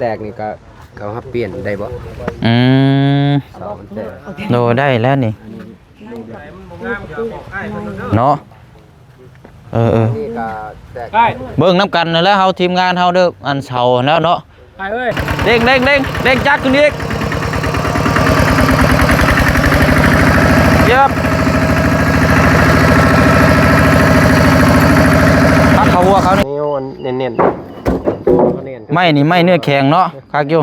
แตกนี่ก็เขาฮับเปลี่ยนได้บ่อืมเสามันแตกโดได้แล้วนี่เนาะนี่ก็แตกเบิ่งน้ำกันแล้วเฮาทีมงานเฮาเด้ออันเสาแล้วเนาะไปเอ้ยเด้งจักขึ้นอีกเย็บพักเขาวัวเขานี่เน้นไม่นี่ไม่เนื้อแข็งเนาะคักอยู่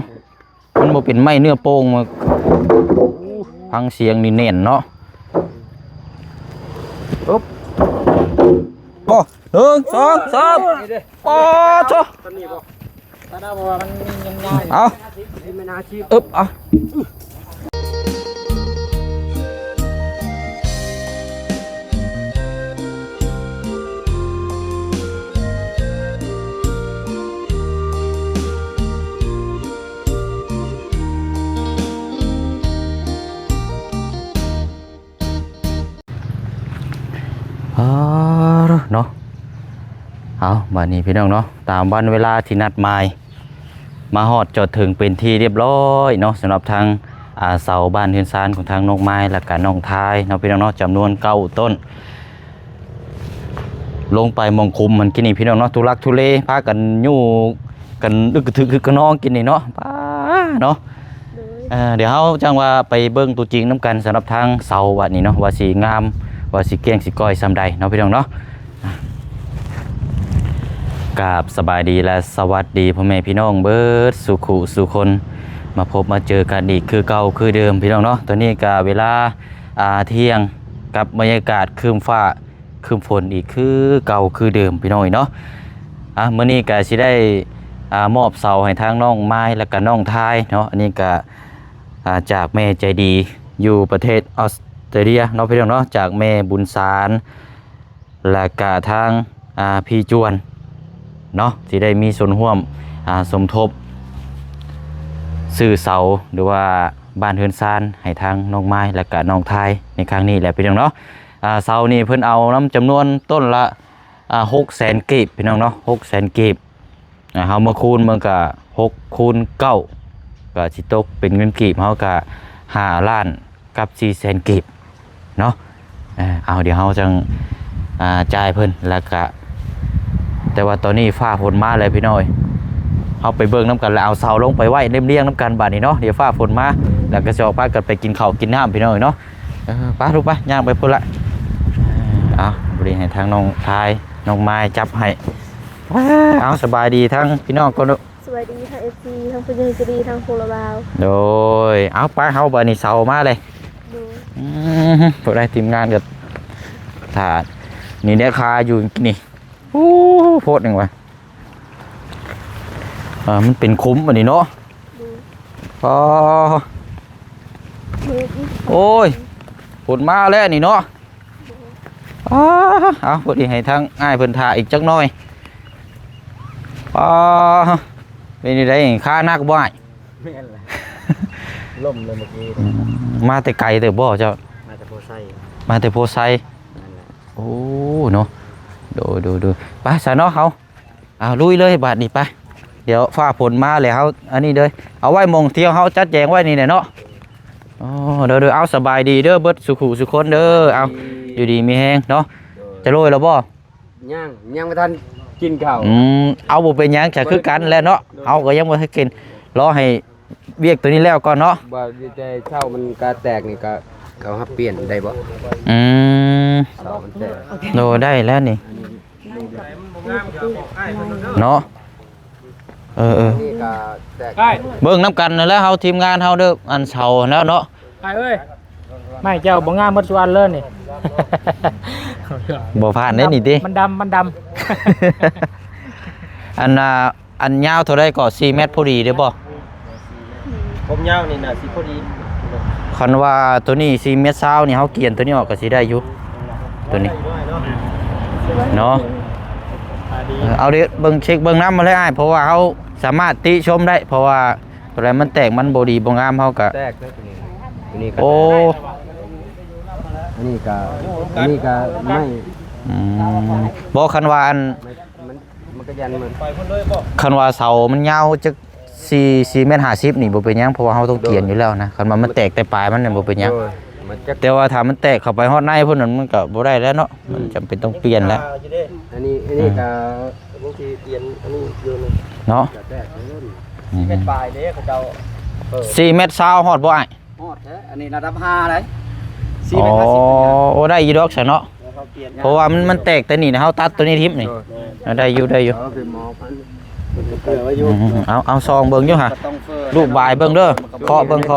มันบ่เป็นไม่เนื้อโป่งมาฟังเสียงนี่เน่นเนาะปุ๊บโอ้1 2 3โอ้โธ่เอาอึ๊บเอาเนาะเอาบัดนี้พี่น้องเนาะตามวันเวลาที่นัดหมายมาฮอดจอดถึงเป็นที่เรียบร้อยเนาะสำหรับทางเสาบ้านเฮือนซานของทางน้องไม้และก็น้องทายเนาะพี่น้องเนาะจำนวน9ต้นลงไปมองคุมมันกินนี่พี่น้องเนาะทุลักทุเลพากันยู่กันอึกกระทึกกระนองกินนี่เนาะป้าเนาะเดี๋ยวเฮาจังว่าไปเบิ่งตัวจริงน้ำกันสำหรับทางเสาวัดนี้เนาะว่าสีงามว่าสิเก่งสิก้อยซ้ำใดเนาะพี่น้องเนาะกราบสบายดีและสวัสดีพ่อแม่พี่น้องเบิดสุขุสุคนมาพบมาเจอกันอีกคือเก่าคือเดิมพี่น้องเนาะตอนนี้ก็เวลาเที่ยงกับบรรยากาศคืมฟ้าคืมฝนอีกคือเก่าคือเดิมพี่น้องเนาะมื้อนี้ก็สิได้มอบเสาให้ทางน้องไม้และก็น้องทายเนาะอันนี้ก็จากแม่ใจดีอยู่ประเทศออสเตรเลียเนาะพี่น้องเนาะจากแม่บุญสารและก็ทางพี่จวนเนาะที่ได้มีส่วนร่วมสมทบสื่อเสาหรือว่าบ้านเฮือนซานให้ทางน้องไม้และก็น้องทายในครั้งนี้แหละพี่น้องเนาะเสานี่เพิ่นเอาน้ำจำนวนต้นละ600,000 กีบพี่น้องเนาะ600,000 กีบเฮามาคูณมันก็6คูณ9ก็สิตกเป็นเงินกีบเฮาก็5ล้านกับ400,000 กีบเนาะเอาเดี๋ยวเฮาจังจ่ายเพิ่นแล้วก็แต่ว่าตอนนี้ฟ้าฝนมาเลยพี่น้อยเอาไปเบิ่งน้ำกันแล้วเอาเสาลงไปไว้เรียงน้ำกันบาดนี้เนาะเดี๋ยวฟ้าฝนมาแล้วก็จะออกพากันไปกินข้าวกินน้ำพี่น้อยเนาะไปลูกไปย่างไปพุ่นละเอาบริหารทางน้องทายน้องไม้จับให้เอาสบายดีทั้งพี่น้องก็สวัสดีทั้ง FC ทั้งผู้ใหญ่ใจดีทั้งพลบาวโดยเอาไปเฮาบาดนี้เสามาเลยพวกได้ทีมงานกับถาดนี่เนี่ยคาอยู่นี่โพดหนึ่งวะมันเป็นคุ้มอันนี้เนาะโอ้ยฝนมาแล้วนี่เนาะเอาพอดีให้ทั้งง่ายเพิ่นถ่าอีกจักหน่อยเป็นยังไงค่านักบ่ายล่มเลยเมื่อกี้มาแต่ไกลแต่บ่เจ้ามาแต่โพไซโอ้เนาะดูไปสาเนาะเขาลุยเลยบาดนี้ไปเดี๋ยวฟ้าฝนมาเลยเขาอันนี้เลยเอาไว้มองเที่ยวเขาจัดแจงไว้นี่แหละเนาะเดี๋ยวเอาสบายดีเด้อเบิดสุขุสุคนเด้อเอาอยู่ดีมีแห้งเนาะจะโรยแล้วบ่ย่างไม่ทันกินข้าวเอาบุเป็นยังจะคือกันแล้วเนาะเอาก็ยังไม่ให้กินรอให้เบียกตัวนี้แล้วก่อนเนาะบ่ได้เช่ามันกระแตกนี่ก็เขาฮับเปลี่ยนได้บ่เสามันแตกโดได้แล้วนี่เนาะนี่ก็แตกเบิ่งน้ำกันแล้วเฮาทีมงานเฮาเด้ออันเสาแล้วเนาะไปเอ้ยไม่เจ้าบ่งามหมดส่วนเลยนี่บ่ผ่านได้นี่ติมันดำอันยาวเท่าไรก็4 เมตรพอดีเด้อบ่ผมยาวนี่น่ะสิพอดีคันว่าตัวนี้4 เมตร20นี่เฮาเกียนตัวนี้ออกก็สิได้อยู่ตัวนี้เนาะเอาดิเบิ่งเช็คเบิ่งน้ำมาเลยอ้ายเพราะว่าเขาสามารถติชมได้เพราะว่าตัวไรมันแตกมันบ่ดีบ่งามเฮาก็แตกตัวนี้โอ้อันนี้ก็ไม่บ่คันว่าอัน มันก็ยันมันคันว่าเสามันยาวจัก 4 เมตร 50นี่บ่เป็นหยังเพราะว่าเฮาต้องเปลี่ยนอยู่แล้วนะคันว่ามันแตกแต่ปลายมันเนี่ยบ่เป็นหยัง โดยมันจะ แต่ว่าถ้ามันแตกเข้าไปฮอดในพุ่นนั้นมันก็บ่ได้แล้วเนาะมันจำเป็นต้องเปลี่ยนแล้ว อันนี้ก็บางทีเปลี่ยนอันนี้อยู่นึง เนาะ จะแตกเล่น เป็นปลายเด้เขาเจ้า 4 เมตร20ฮอดบ่อ้าย ฮอดแท้อันนี้ระดับ5เลย อ๋อโอ้ได้อยู่ดอกซะเนาะเพราะว่ามันแตกแต่นี่นะเฮาตัดตัวนี้ทิ่มนี่ได้อยู่ เอาไปหมอพันเกลือไว้อยู่ เอาซองเบิ่งอยู่ฮะรูปบายเบิ่งเด้อเคาะเบิ่ง เ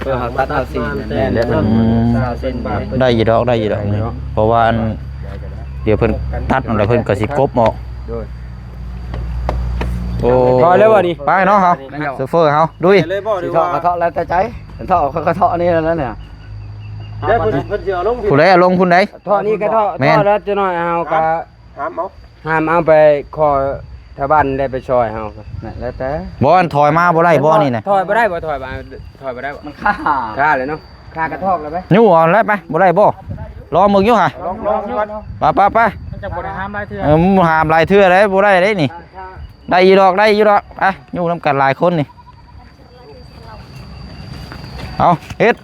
พื่อหาตัดเอาสีแน่แล้วเส้นบาท ได้อยู่ดอกนี่เพราะว่าอันเดี๋ยวเพิ่นตัดแล้วเพิ่นก็สิกบออก โดย โอ้ พอแล้ววะนี่ ไปเนาะเฮาโซเฟอร์เฮาดุย เลยบ่ สี ดี เทาะ ว่าก ระเทาะแล้วแต่ใจเทาะเขากระเทาะนี่แล้วเนี่ย ได้เพิ่นสิเอาลง ผู้ใดลงผู้ใด เทาะนี่กระเทาะ แม่น เทาะแล้วจะน้อยเอาก็ ถามเอา ห้ามเอาไปคอชาวบ้านได้ไปช่วยเฮานั่นแล้วแต่ บ่อันถอยมาบ่ได้บ่นี่นะ ถอยบ่ได้บ่ถอยบ่ได้บ่มันค่าเลยเนาะค่ากระทอกเลยไหม ยู่เอาแล้วไปบ่ได้บ่รอมึงอยู่ห่า ลองก่อน ไป มันจะบ่ได้ห้ามหลายเทื่อ หามหลายเทื่อได้บ่ได้เด้นี่ได้อยู่ดอกไปอยู่นํกันหลายคนนี่เอาเฮ็ด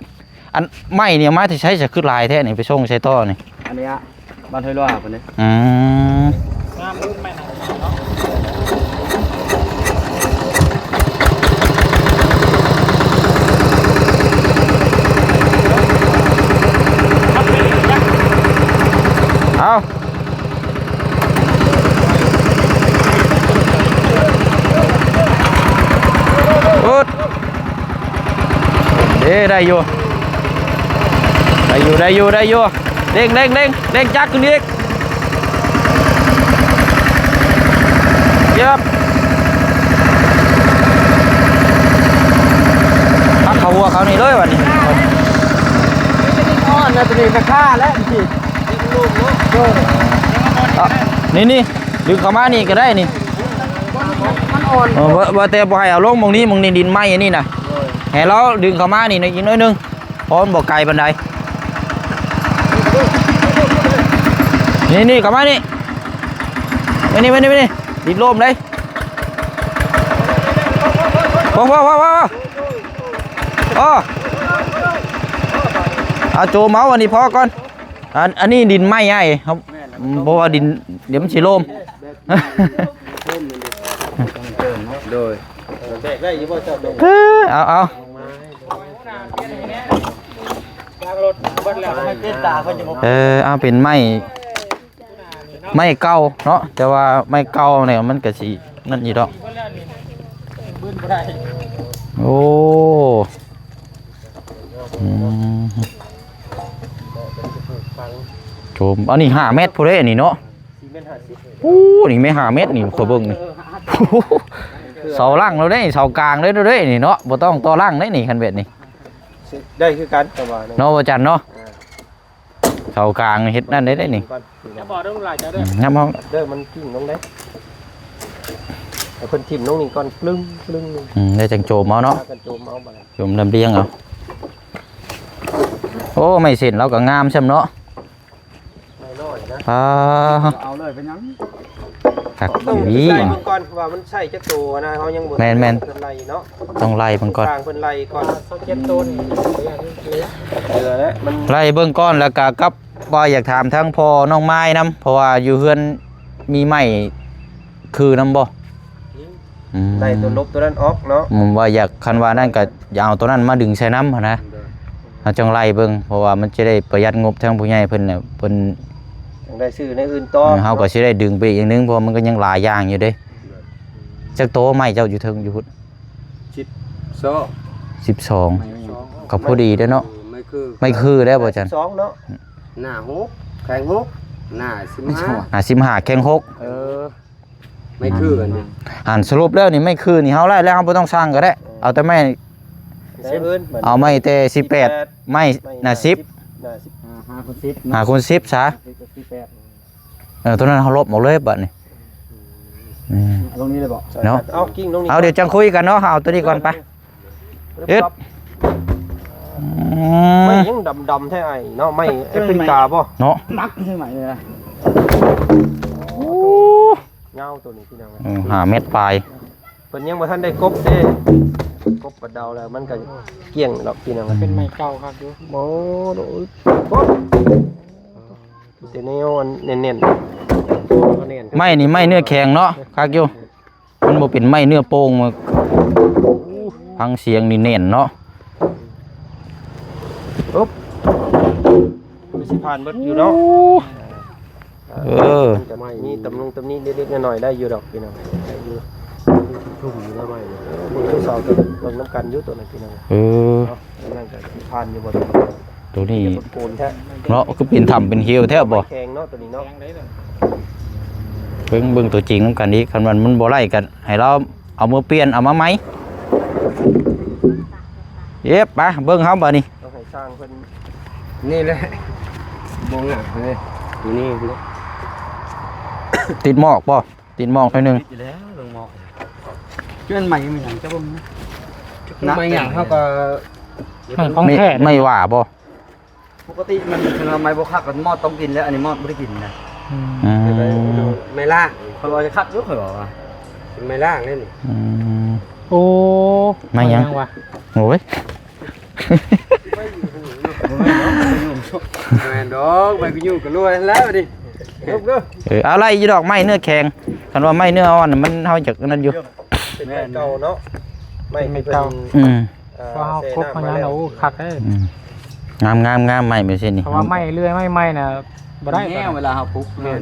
อันไม้เนี่ยไม้ที่ใช้จะคือลายแท้นี่ไปส่งใช้ต่อนี่ อันนี้บ้านห้วยล้อพุ่นนี่ อืม งามรุ่นใหม่เนาะ เอาอุดได้อยู่เด้งจักรนี่เย็บพักเขาวัวเขานี่เลยวันนี้ อ่อนนะตัวนี้ก็ค่าแล้วสิ นี่ดึงเข้ามานี่ก็ได้นี่ มันอ่อน ว่าแต่บ่ให้เอาลงมองนี้ดินไหม้อันนี้นะให้เราดึงเข้ามานี่อีกน้อยนึงเพราะมันบ่ไกลปานใดนี่เข้ามานี่มานี่ดินโลมเลยว้าวเอาโจเมาอันนี้พอก่อนอันนี้ดินไหม้ไงครับเพราะว่าดินเดี๋ยวมันสิโลม โดย แบกได้อยู่บ่เจ้าดง เอา ทางรถเบิดแล้วให้เต้นตาเพิ่นจะบ่ เอาเป็นไม้เก่าเนาะแต่ว่าไม้เก่าเนี่ยมันก็สินั่นอยู่ดอก บึ้นบ่ได้ โอ้โจมอันนี้5 เมตรพุ่นเด้อันนี้เนาะ 4เมตร50 โอ้นี่ไม่5 เมตรนี่ขอเบิ่งนี่เสาล่างเราได้เสากลางเลยเด้นี่เนาะบ่ต้องต่อล่างได้นี่คันเบ็ดนี่ ได้คือกันแต่ว่า เนาะบ่จันเนาะเสากลางเฮ็ดนั่นได้นี่ จะบอกเรื่องหลายจะเด้อ งับเฮา เด้อมันกิ้งลงได้เอาคนทิ่มลงนี่ก่อนปลึ้งนึง ได้จังโจมเอาเนาะ กันโจมเอาบ่ โจมลำเลียงเอาโอ้ไม่เสร็จแล้วก็งามช่ำเนาะ ไม่น้อยนะ เอาเลยเป็นยัง กัก ต้อง นี้ ไล่มันก่อนว่ามันใช่จักตัวนะเฮายังบ่ แม่น เพิ่นไล่เนาะ ต้องไล่มันก่อน ทางเพิ่นไล่ก่อนเก็บต้นเหลือแล้วมัน ไล่เบื้องก้อนแล้วก็กับว่าอยากถามทั้งพ่อน้องไม้นํเพราะว่าอยู่เฮือนมีไม้คือนํบ่ ไล่ตัวลบตัวนั้นออกเนาะ ผมว่าอยากคันว่านั่นก็อย่าเอาตัวนั้นมาดึงใส่น้ำหั้นนะเราจังไล่เบิ่งเพราะว่ามันจะได้ประหยัดงบทั้งผู้ใหญ่เพิ่นน่ะเพิ่น ยังได้ซื้อในอื่นต่อ เฮาก็สิได้ดึงไปอีกอย่างหนึงเพราะมันก็ยังหลายอย่างอยู่เด้จักโตไม้เจ้าอยู่เทิงอยู่พุ่น โซ่ 12ก็พอดีเด้อเนาะ ไม่คือ ได้บ่จัน 2เนาะ หน้าฮุกแข้งฮุกหน้า5515แข้ง6 ไม่คืออันนี้ อ่านสรุปแล้วนี่ไม่คือนี่เฮาไล่แล้วเฮาบ่ต้องสร้างก็ได้เอาแต่ไม้ ในอื่น เอาไม้แต่18ไม้น่ะ10 น่ะ10 หาคูณ10ซะตัวนั้นเฮาลบหมดเลยบัดนี้ ตรงนี้เลยบอก เนาะ เอากิ้งลงนี่ เอาเดี๋ยวจังคุยกันเนาะเอาตัวนี้ก่อนไปเอ็ด ไม่ยังดำๆแท้ไอ้เนาะไม่แอฟริกาบ่ เนาะ นักใช่ไหมเลยนะ เงาตัวนี้พี่น้อง 5 เมตรปลาย เพิ่ พิ่นยังบ่ทันได้กบเด้กบปะเดาแล้วมันก็เกลี้ยงดอกพี่น้องเป็นไม้เก่าครับอยู่บ่โดนกบแต่แนวอันเน้นๆ ไม้นี่ไม้เนื้อแข็งเนาะคักอยู่มันบ่เป็นไม้เนื้อโป่งมาฟังเสียงนี่แน่นเนาะ ปุ๊บมีสิผ่านเบิดอยู่เนาะจะมีตำนี้เล็กๆน้อยๆได้อยู่ดอกพี่น้องได้อยู่ชุ่มอยู่แล้วไม่มึงทดสอบตัวน้ำกันอยู่ตัวนั้นพี่น้องนั่นก็ผ่านอยู่บ่ ตัวนี้ โกนแท้ เนาะคือเป็นถ้ำเป็นเหี่ยวแท้บ่ แข็งเนาะตัวนี้เนาะ เบิ่งตัวจริงนำกันอีกคันมันบ่ไล่กันให้เราเอามือเปลี่ยนเอามาไหมเย็บไปเบิ่งเฮาบัดนี้ ต้องให้สร้างเพิ่น นี่แหละมองหนักเลยอยู่นี่ ติดหมอกบ่ติดหมอกหน่อยหนึง อยู่แล้วลงหมอกเชื่อนใหม่มีหยังจะบ่ไม่หยังเฮาก็ ไม่ว่าบ่ ปกติมันคือไม้บ่คักกันมอดต้องกินแล้วอันนี้มอดบ่ได้กินนะ ไม่ล่างเขาบอกจะคัดยุกเขาบอกว่าไม่ล่างนี่นี่ โอ้ ไม่ยังโอ้ย แม่นดอกไปกูอยู่กับรวยแล้วดิลุกเด้อ เอาไรอยู่ดอกไม้เนื้อแข็งคันว่าไม้เนื้ออ่อนมันเฮาจักนั่นอยู่ เป็นไม้เก่าเนาะไม่เก่า ก็เอาครบเพราะงั้นเราคักได้ งามไม้แบบนี้นี่ เพราะว่าไม่เลื่อยไม่นะบ่ได้ แง่เวลาเฮาปุ๊บเลื่อน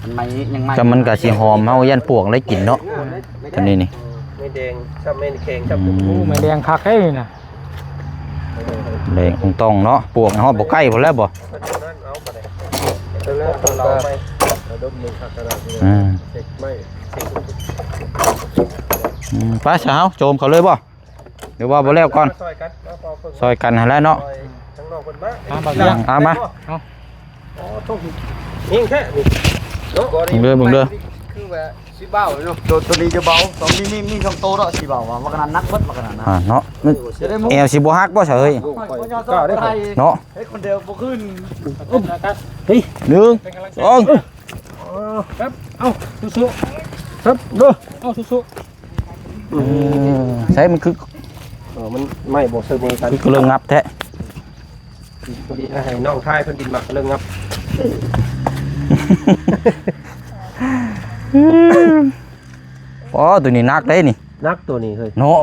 มันไม่ยังไม่ ก็มันก็สิหอมเฮายันปวกเลยกินเนาะตัวนี้นี่ ไม่แดงชอบไม่แข็งชอบ โอ้ไม่แดงคักได้น่ะ แดงคงต้องเนาะปวกฮอดบ่ใกล้พุ่นแล้วบ่ เอาไปเลยแล้วเราไปเราดมมือคักกระดาษเสกไม่ ไปเช้าโจมเขาเลยบ่เดี๋ยวว่าบ่แล้วก่อน ซอยกัน ซอยกันให้แล้วเนาะ ทั้งนอกคนบ้า บางอย่าง เอามา นี่แค่นี่เนาะ เบิ่ง คือว่าสิเบาเนาะตัวนี้จะเบาตรงนี้มีช่องโตเนาะสิเบาว่าขนาดนักเบิดว่าขนาดนั้น เนาะแอวสิบ่ฮักบ่เฉย ก้าวได้ครับ เนาะ เฮ้ยคนเดียวบ่ขึ้น 1 2 เอาสู้ๆครับเด้อเอาสู้ ใช้มันคือ มันไม่บอกเสมอกัน เรื่องงับแท้ ให้น้องทายเพิ่นดินหมักเรื่องครับ อ๋อตัวนี้นักได้นี่ นักตัวนี้เฮ้ย เนาะ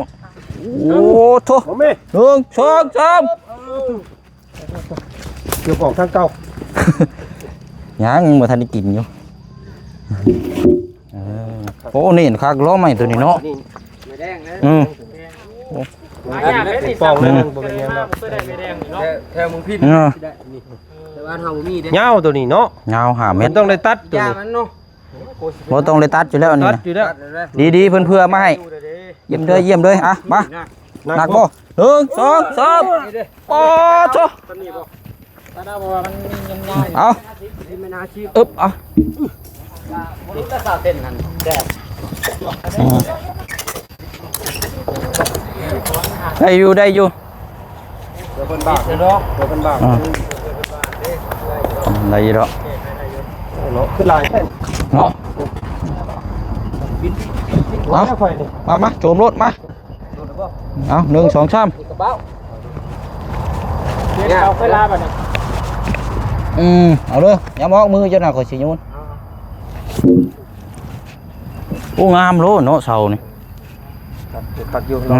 โอ้โถ ผมเอ้ 1 2 3 เกี่ยวของทางเก่า ยังบ่ทันได้กินอยู่โอ้นี่คักล้อใหม่ตัวนี้เนาะ ไม่แดงนะ ปองนึงบ่เป็นยังดอก แถวมึงพิษได้นี่แต่ว่าเฮาบ่มีเด้ เหย้าตัวนี้เนาะ ยาว5เม มั ต น ร ต้องได้ตัดตัวย า นี้ มันเนาะ บ่ต้องเลยตัดอยู่แล้วนี่ ตัด นะ อยู่แล้ว ดีๆเพื่อนๆมาให้เยี่ยมเลยอ่ะมาหนักบ่1 2 3ปอโถ ๆตาดาบอกว่ามันยังง่าย เอา ที่ไม่น่าชีพ อึบเอา บ่รู้จะสาวเต้นหั่นแซ่บ ได้อยู่ เดี๋ยวเพิ่นบาทเนาะเดี๋ยวเพิ่นบาท ได้อยู่ดอก เนาะขึ้นลายแค่ เนาะ เอาค่อยนี่ มาโจมรถมาเอา1 2 3 กระเป๋า เดี๋ยวเอาไปลาบัดนี้ เอาเด้ออย่ามองมือเจ้าหน้าข่อยสิโยนโอ้งามโลเนาะเสานี่ ตัดอยู่เรา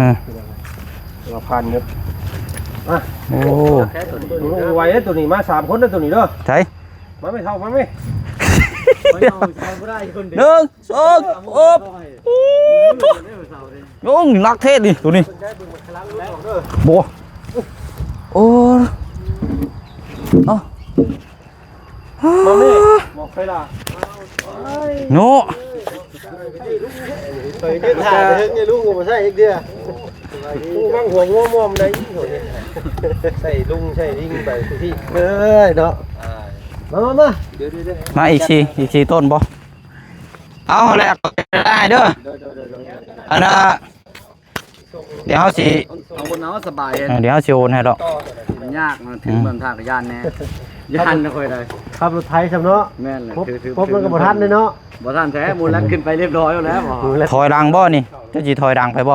เราพันเยอะอ่ะ โอ้ ไว้ตัวนี้มา3คนนะตัวนี้เด้อ ใช่ มาไม่เท่ามาไม่ ไม่เอาใช้บ่ได้คนเดียว 1 2อึบโอ้หนักเทศดิตัวนี้โบโอ้เอ้า มาไม่บอกไปล่ะ โน ไปเด็ดถ่ายเนี่ยลุงก็มาใส่อีกเดียวลุงมั่งหัวง่วมได้ใส่ลุงใส่ลิงไปที่เอ้ยเนาะมาเดี๋ยว มาอีกทีต้นบ่เอาแหละได้เด้ออันน่ะเดี๋ยวเฮาสิ เอาคนเอาสบาย เดี๋ยวเฮาสิโอนให้ดอก มันยากมันถึงเมืองทางยานแน่ ยันนะค่อยได้ ขับรถไทยซำเนาะ แม่นเลย พบมันก็บ่ทันเลยเนาะ บ่ทันแท้มูลแล้วขึ้นไปเรียบร้อยแล้วบ่ ถอยดังบ่นี่เจ้าสิถอยดังไปบ่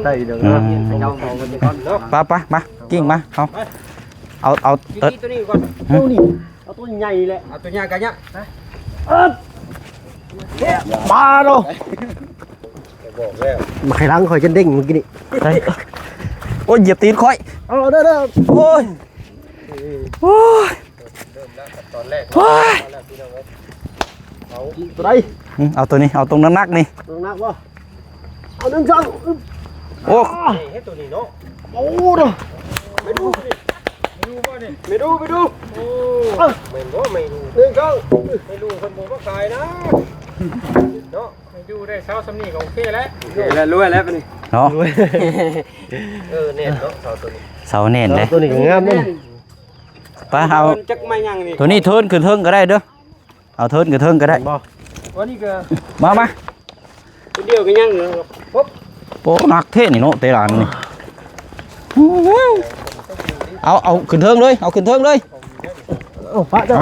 ได้เด้อ อืม เจ้าของกันก่อนเนาะ ไปมากิ้งมาเอา ตัวนี้ก่อนตัวนี้เอาตัวใหญ่แหละ เอาตัวใหญ่กันเนี่ย มาเนาะมาไข่ลังข่อยจนเด้งเมื่อกี้นี่ โอ้ยเหยียบตีนค่อย เอาเด้อ โอ้ยโอ้ย ตอนแรก โอ้ย เอาตัวใด เอาตัวนี้เอาตรงน้ำหนักนี่ ลงนักบ่เอา1 2 โอ้ ให้ตัวนี้เนาะโอ้เนาะไปดูไปดูโอ้ไม่บ่ไม่ดู1 2ไม่ดูคนบ่มาขายนะเนาะ อยู่ได้เช้าสำนีก็โอเคแล้ว แล้วรวยแล้วปะนี่ เนาะ เน่นเนาะตัวนี้ เสาเน่นเลย ตัวนี้ก็งามเด้ ไปเอา จักไม่ยังนี่ ตัวนี้เทิร์นขึ้นเทิงก็ได้เด้อเอาเทิร์นขึ้นเทิงก็ได้ บ่ วันนี้ก็ มา ตัวเดียวก็ยังปุ๊บ โอ้หนักเท่นี่เนาะเตะหลานนี่เอาขึ้นเทิงเลยเอาขึ้นเทิงเลย โอ้พระเจ้า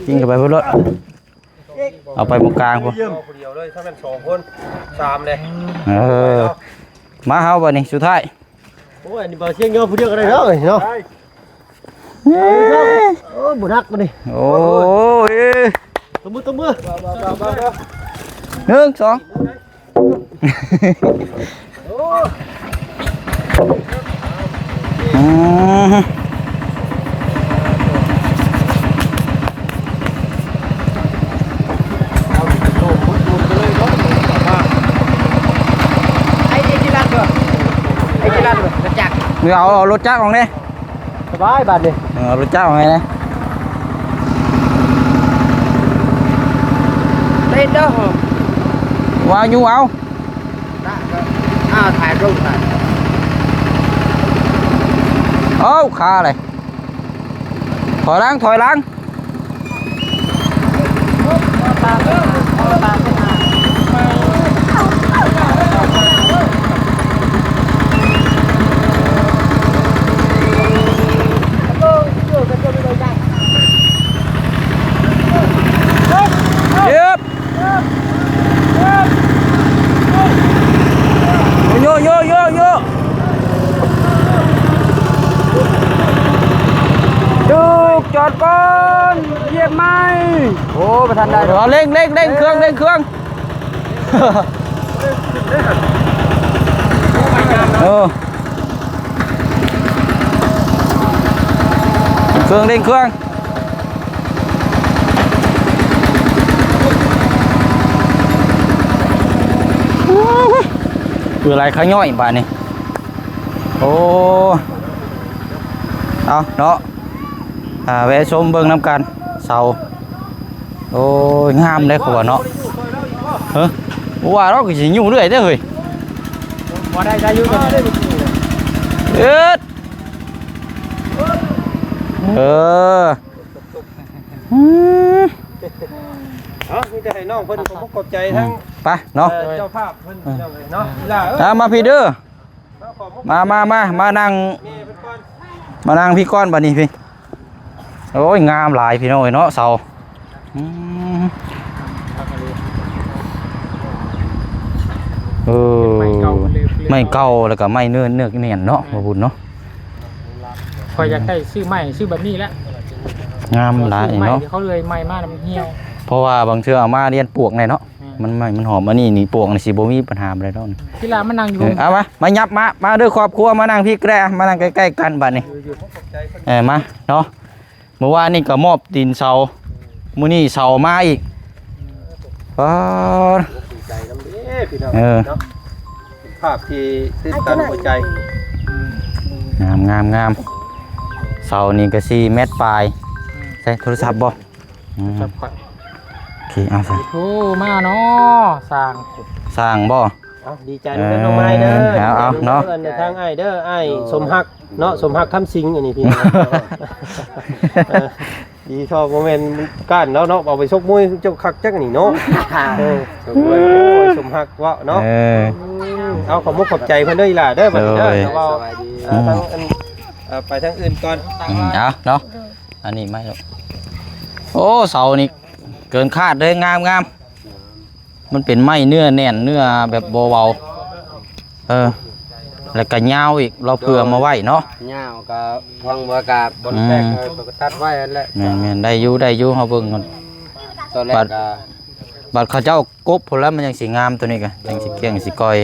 ยิงกันไปเพื่อรถเอาไปตรงกลางพวก คนเดียวเลยถ้าเป็น2คน3เลย มาเฮาบ่นี่สุดท้าย โอ้ยนี่บ่เชียงยอผู้เดียวก็ได้เนาะเนาะโอ้บ่นักบ่นี่ โอ้ย ตบมือ หนึ่งสองอืม ไอ้จิรันก็ไอ้จิรันก็จัก เดี๋ยวเอารถจักรของนี่ สบายบาดนี่ เอารถจักรของไงนะ เล่นเด้อ ว่าอยู่เอา ถ่ายรูปถ่าย เอาขาเลยถอยหลังเย็บโยดูจอดก่อนเหยียบไหมโอ้ประธานได้เร่งเครื่องเออเร่งเครื่องคืออะไรข้าย่อยบ้านนี่โอ้เอาเนาะแวะชมเบิ่งน้ำกันเสาโอ้ยงามเลยขวาเนาะเฮ้ยว่าเราก็สิอยู่เรื่อยเด้อเฮ้ย พอได้อยู่กัน เอ็ดมีแต่ให้น้องเพิ่นขอบใจทั้ง ไปเนาะ เจ้าภาพเพิ่นเนาะล่ะ ตามมาพี่เด้อมานั่งพี่ก้อนบัดนี้พี่โอ้ยงามหลายพี่น้องเนาะเสาไม่เก่าแล้วก็ไม่เนื้อเนียนเนาะบ่บุญเนาะ คอยอยากได้ชื่อใหม่ชื่อแบบนี้แหละ งามหลายเนาะ เขาเลยใหม่มากมันเหี่ยว เพราะว่าบางเทื่อเอามาเรียนปวกไงเนาะมันหอมอันนี้ปวกนี่สิบ่มีปัญหาอะไรดอก ที่ร้านมันนั่งอยู่ เอามายับมาด้วยครอบครัวมานั่งพี่แกรมานั่งใกล้ๆกันบัดนี้มาเนาะเมื่อวานนี่ก็มอบดินเสามื้อนี้เสามาอีกใจน้ำเด้พี่น้องเนาะภาพที่ตื้นตันหัวใจ งามเสานี่ก็4 เมตรปลายใส่โทรศัพท์บ่ จับข่อย โอเคเอาซะ โอ้มาเนาะสร้าง สร้างบ่ ดีใจด้วยน้องไม้เด้อ เอาเนาะ ทางไอ้เด้อไอ้สมฮักเนาะสมฮักคำสิงอันนี้พี่น้องดีชอบโมเมนต์ก้านแล้วเนาะเอาไปชกมวยเจ้าคักจังนี่เนาะสมฮักว่าเนาะเอาขอบมุกขอบใจเพิ่นเด้ออีหล่าเด้อบัดนี้เด้อเว้าทั้ง ไปทางอื่นก่อน เอาเนาะอันนี้ไม่หรอกโอ้เสานี่เกินคาดเลยงามมันเป็นไม้เนื้อแน่นเนื้อแบบเบาแล้วก็ยาวอีกเราเผื่อมาไว้เนาะ เงากับฟังบรรยากาศบนแตกก็ตัดไว้นั่นแหละ แม่นได้อยู่เฮาเบิ่งก่อน ตอนแรกก็ บัดเขาเจ้ากบพุ่นแล้วมันยังสิงามตัวนี้ก็ยังสิเกี้ยงสิก้อย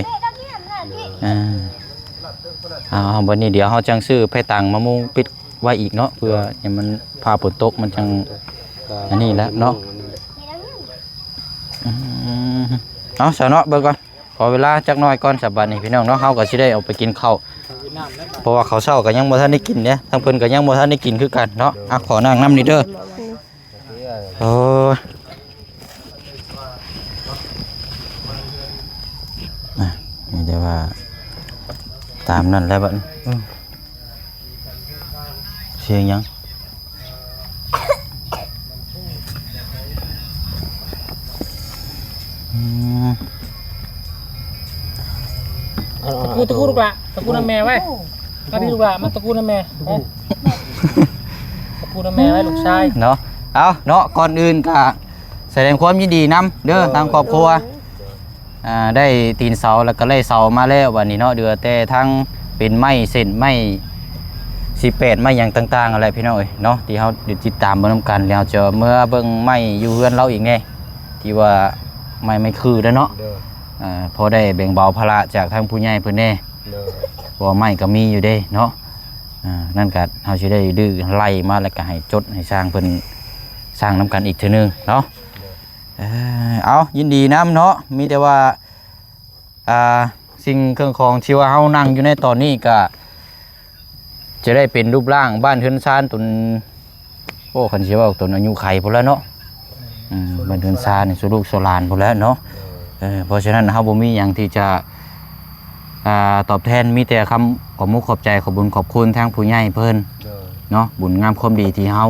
บัดนี้เดี๋ยวเฮาจังซื้อไผตังมามุงปิดไว้อีกเนาะเพื่อให้มันพาฝนตกมันจังอันนี้แหละเนาะเอาซะเนาะเบิ่งก่อนขอเวลาจักหน่อยก่อนสัปดาห์นี้พี่น้องเนาะเฮาก็สิได้เอาไปกินข้าวเพราะว่าข้าวเช้าก็ยังบ่ทันได้กินเด้ทั้งเพิ่นก็ยังบ่ทันได้กินคือกันเนาะขอนั่งน้ำนี่เด้อโอ้ยนี่เดี๋ยวว่าตามนั่นแหละบัดเสียงยังตะกูลูกละตะกูน้ำแม่ไว้ตอนนี้ลูกละมันตะกูน้ำแม่ตะกูน้ำแม่ไว้ลูกชาย เนาะเอาเนาะก่อนอื่นก็แสดงความยินดีนํเด้อทางครอบครัวได้ตีนเสาแล้วก็ไล่เสามาแล้ววันนี้เนาะเดือแต่ทั้งเป็นไม้เส้นไม้18ไม้อย่างต่างๆอะไรพี่น้องเอ้ยเนาะที่เฮาเดี๋ยวติดตามเบิ่งนำกันแล้วจะเมื่อเบิ่งไม้อยู่เฮือนเราอีกแน่ที่ว่าไม้ไม่คือแล้วเนาะพอได้แบ่งเบาภาระจากทางผู้ใหญ่เพิ่นแน่เพราะไม้ก็มีอยู่เด้เนาะนั่นก็เฮาสิได้ดื้อไล่มาแล้วก็ให้จดให้สร้างเพิ่นสร้างนำกันอีกเทื่อนึงเนาะเอายินดีนำเนาะมีแต่ว่าสิ่งเครื่องของที่ว่าเฮานั่งอยู่ในตอนนี้ก็จะได้เป็นรูปร่างบ้านเฮือนซานตุนโอ้คันสิว่าตุนอายุไขพุ่นแล้วเนาะบ้านเฮือนซานนี่สุลูกโซลานพุ่นแล้วเนาะเพราะฉะนั้นเฮาบ่มีหยังที่จะตอบแทนมีแต่คำขอบมุกขอบใจขอบบุญขอบคุณทางผู้ใหญ่เพิ่นเนาะบุญงามความดีที่เฮา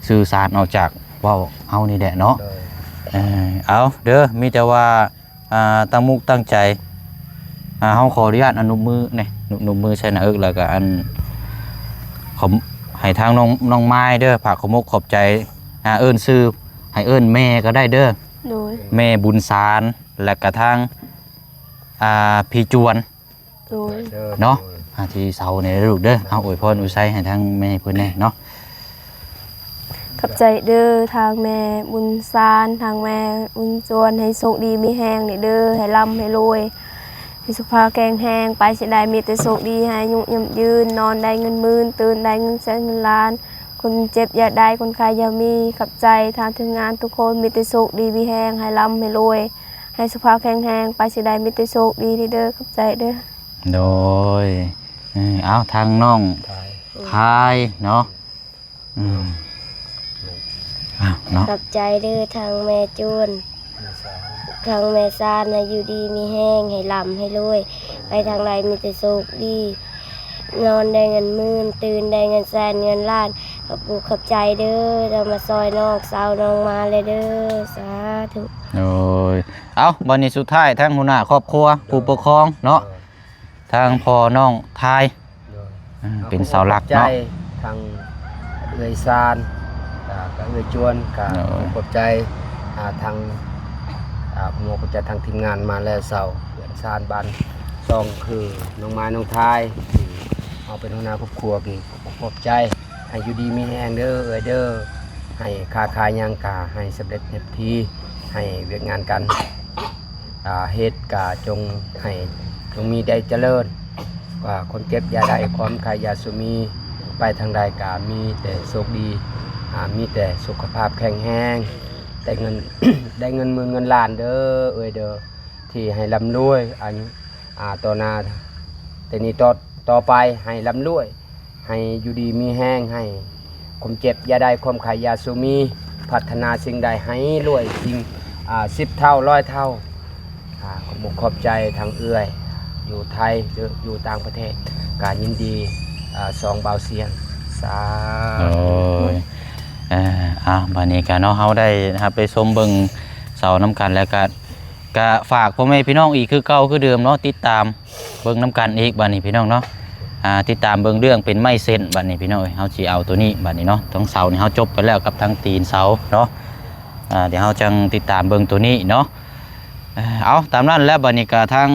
สื่อสารออกจากเว้าเฮานี่แหละเนาะเอาเด้อมีแต่ว่าตั้งมุกตั้งใจเฮาขออนุญาตอนุมือนี่นุมือใส่หน้าอกแล้วก็อันขอให้ทางน้องไม้เด้อฝากขอมุกขอบใจเอิ้นชื่อให้เอิ้นแม่ก็ได้เด้อแม่บุญสารและก็ทางพี่จวนเนาะที่เสาเนี่ยลูกเด้อเอาอวยพรอุไสให้ทางแม่เพิ่นแน่เนาะขอบใจเด้อทางแม่บุญซานทางแม่บุญจวนให้โชคดีมีแห้งนี่เด้อให้ร่ำให้รวยมีสุขภาพแข็งแรงไปสิได้มีแต่โชคดีให้ยุ่งยืนนอนได้เงินหมื่นตื่นได้เงินแสนเงินล้านคนเจ็บอย่าได้คนใครอย่ามีขอบใจทางทีมงานทุกคนมีแต่โชคดีมีแห้งให้ร่ำให้รวยให้สุขภาพแข็งแรงไปสิได้มีแต่โชคดีนี่เด้อขอบใจเด้อโดยเอาทางน้องทายเนาะขอบใจเด้อทางแม่จูนทางแม่ซานให้อยู่ดีมีแห้งให้ลำให้รวยไปทางไรมีแต่โชคดีนอนได้เงินหมื่นตื่นได้เงินแสนเงินล้านขอบคุณขอบใจเด้อเรามาซอยน้องสาวน้องมาเลยเด้อสาธุโอ้ยเอาวันนี้สุดท้ายทางหัวหน้าครอบครัวผู้ปกครองเนาะทางพ่อน้องทายเป็นเสาหลักเนาะทางเอื้อยซานกับเอื้อยจวนกับขอบใจทางหมวกจะทางทีมงานมาแล้วเสาเอื้อยซานบ้านซองคือน้องไม้น้องทายเอาเป็นหัวหน้าครอบครัวกี่ขอบใจให้อยู่ดีมีแรงเด้อเอื้อยเด้อให้ค้าขายยังกาให้สำเร็จเต็มที่ให้เวียกงานกันเฮ็ดกาจงให้จงมีได้เจริญว่าคนเจ็บยาได้ความขายยาสุมีไปทางใดกามีแต่โชคดีมีแต่สุขภาพแข็งแรงได้เงิน ได้เงินหมื่นเงินล้านเด้อเอ้ยเด้อที่ให้ร่ำรวยอันต่อหน้าแต่นี้ต่อไปให้ร่ำรวยให้อยู่ดีมีแห้งให้ความเจ็บยาได้ความขายยาสุมีพัฒนาสิ่งใดให้รวยสิ่ง10 เท่า100 เท่าขอบใจทางเอื้อยอยู่ไทยหรืออยู่ต่างประเทศการยินดี2เบาเสียงสาบัดนี้ก็เนาะเฮาได้นะครับไปชมเบิ่งเสาน้ำกันแล้วก็ฝากพ่อแม่พี่น้องอีกคือเก่าคือเดิมเนาะติดตามเบิ่งน้ำกันอีกบัดนี้พี่น้องเนาะ ติดตามเบิ่งเรื่องเป็นไม้เส้นบัดนี้พี่น้องเฮาสิเอาตัวนี้บัดนี้เนาะทั้งเสานี่เฮาจบไปแล้วกับทั้งตีนเสาเนาะเดี๋ยวเฮาจังติดตามเบิ่งตัวนี้เนาะเอาตามนั้นแล้วบัดนี้ก็ทาง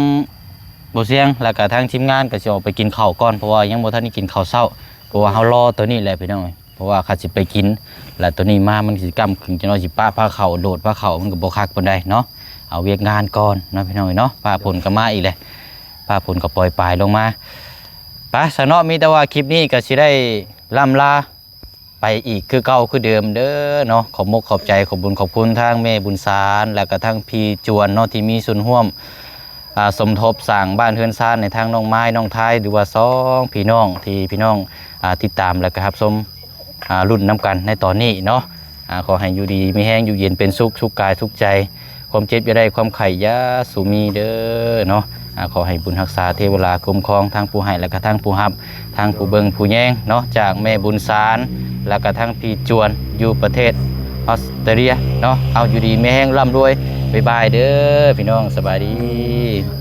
บ่เสียงแล้วก็ทางทีมงานก็สิออกไปกินข้าวก่อนเพราะว่ายังบ่ทันได้กินข้าวเช้าเพราะว่าเฮารอตัวนี้แหละพี่น้องเพราะว่าเขาสิไปกินแล้วตัวนี้มามันสิกำขึงจังน้อยสิป้าพาเข้าโดดพาเข้ามันก็บ่คักปานใดเนาะเอาเวียกงานก่อนเนาะพี่น้องเนาะป้าผลก็มาอีกแหละป้าผลก็ปล่อยปลายลงมาไปซะเนาะมีแต่ว่าคลิปนี้ก็สิได้ล่ำลาไปอีกคือเก่าคือเดิมเด้อเนาะขอบมกขอบใจขอบบุญขอบคุณทางแม่บุญสารแล้วก็ทางพี่จวนเนาะที่มีส่วนร่วมสมทบสร้างบ้านเฮือนซ่านในทางน้องไม้น้องท้ายหรือว่า2พี่น้องที่พี่น้องติดตามแล้วก็ครับชมรุ่นน้ำกันในตอนนี้เนาะขอให้อยู่ดีมีแห้งอยู่เย็นเป็นสุขทุกกายทุกใจความเจ็บอย่าได้ความไข่ยาสุมีเด้อเนาะขอให้บุญรักษาเทวราคุ้มครองทางผู้ให้และก็ทางผู้รับทางผู้เบิงผู้แย่งเนาะจากแม่บุญสารแล้วก็ทางพี่จวนอยู่ประเทศออสเตรเลียเนาะเอาอยู่ดีมีแห้งร่ำรวยบ๊ายบายเด้อพี่น้องสบายดี